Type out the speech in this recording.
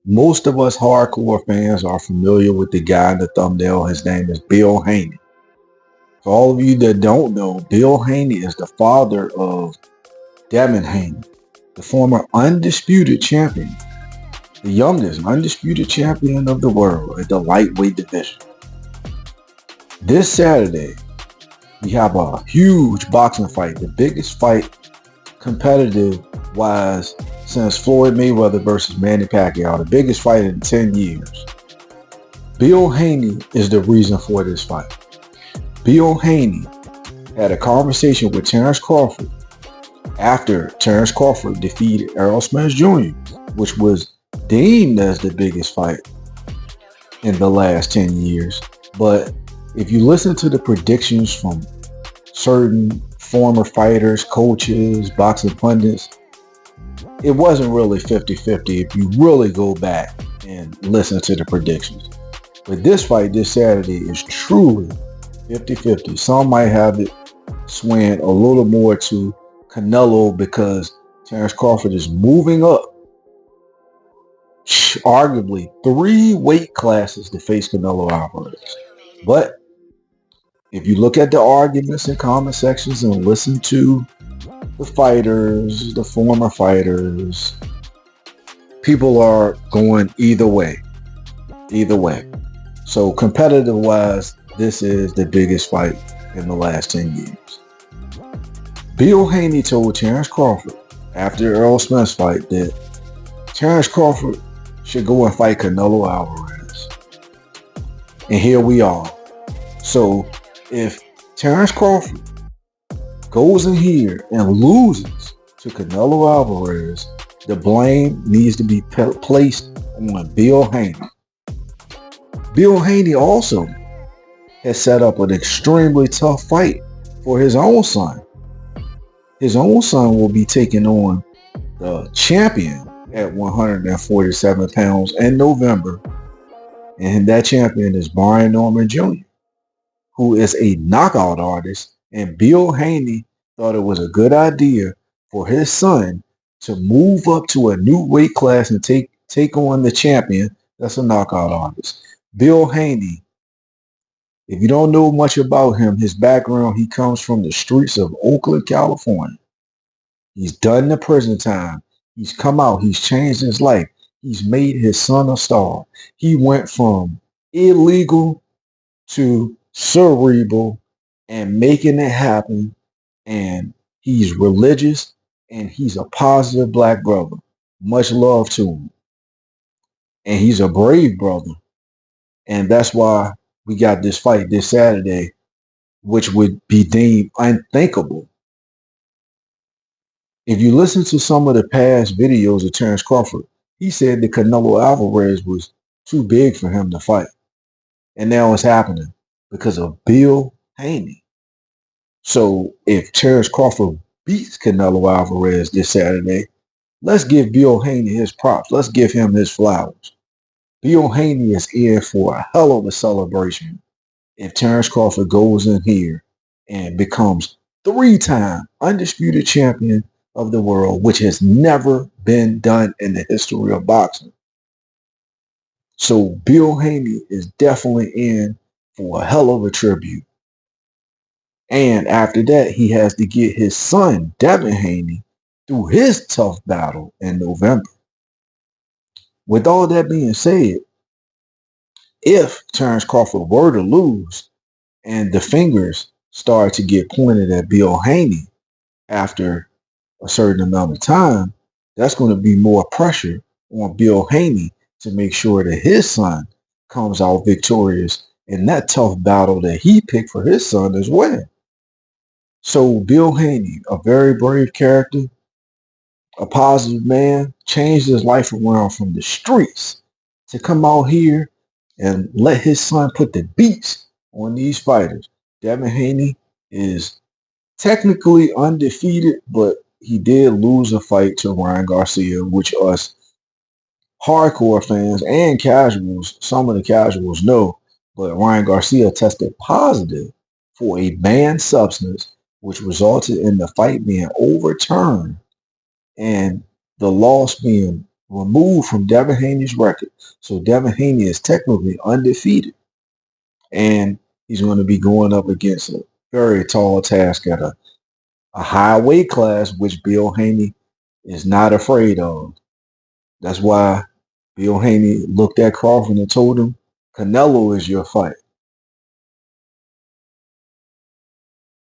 Most of us hardcore fans are familiar with the guy in the thumbnail. His name is Bill Haney. For all of you that don't know, Bill Haney is the father of Devin Haney, the former undisputed champion, the youngest undisputed champion of the world at the lightweight division. This Saturday, we have a huge boxing fight, the biggest fight competitive wise since Floyd Mayweather versus Manny Pacquiao, the biggest fight in 10 years. Bill Haney is the reason for this fight. Bill Haney had a conversation with Terrence Crawford after Terrence Crawford defeated Errol Spence Jr., which was deemed as the biggest fight in the last 10 years. But if you listen to the predictions from certain former fighters, coaches, boxing pundits, it wasn't really 50-50 if you really go back and listen to the predictions. But this fight this Saturday is truly 50-50. Some might have it swaying a little more to Canelo because Terrence Crawford is moving up arguably 3 weight classes to face Canelo Alvarez. But if you look at the arguments in comment sections and listen to the fighters, the former fighters, people are going either way. Either way. So competitive wise, this is the biggest fight in the last 10 years. Bill Haney told Terrence Crawford after Errol Spence fight that Terrence Crawford should go and fight Canelo Alvarez. And here we are. So if Terrence Crawford goes in here and loses to Canelo Alvarez, the blame needs to be placed on Bill Haney. Bill Haney also has set up an extremely tough fight for his own son. His own son will be taking on the champion at 147 pounds in November. And that champion is Brian Norman Jr., who is a knockout artist. And Bill Haney thought it was a good idea for his son to move up to a new weight class and take on the champion that's a knockout artist. Bill Haney, if you don't know much about him, his background, he comes from the streets of Oakland, California. He's done the prison time. He's come out. He's changed his life. He's made his son a star. He went from illegal to cerebral and making it happen. And he's religious and he's a positive black brother. Much love to him. And he's a brave brother. And that's why we got this fight this Saturday, which would be deemed unthinkable. If you listen to some of the past videos of Terrence Crawford, he said that Canelo Alvarez was too big for him to fight. And now it's happening because of Bill Haney. So if Terrence Crawford beats Canelo Alvarez this Saturday, let's give Bill Haney his props. Let's give him his flowers. Bill Haney is in for a hell of a celebration if Terrence Crawford goes in here and becomes 3-time undisputed champion of the world, which has never been done in the history of boxing. So Bill Haney is definitely in for a hell of a tribute. And after that, he has to get his son, Devin Haney, through his tough battle in November. With all that being said, if Terrence Crawford were to lose and the fingers start to get pointed at Bill Haney after a certain amount of time, that's going to be more pressure on Bill Haney to make sure that his son comes out victorious in that tough battle that he picked for his son as well. So Bill Haney, a very brave character, a positive man, changed his life around from the streets to come out here and let his son put the beats on these fighters. Devin Haney is technically undefeated, but he did lose a fight to Ryan Garcia, which us hardcore fans and casuals, some of the casuals know, but Ryan Garcia tested positive for a banned substance, which resulted in the fight being overturned and the loss being removed from Devin Haney's record. So Devin Haney is technically undefeated. And he's going to be going up against a very tall task at a high weight class, which Bill Haney is not afraid of. That's why Bill Haney looked at Crawford and told him, Canelo is your fight.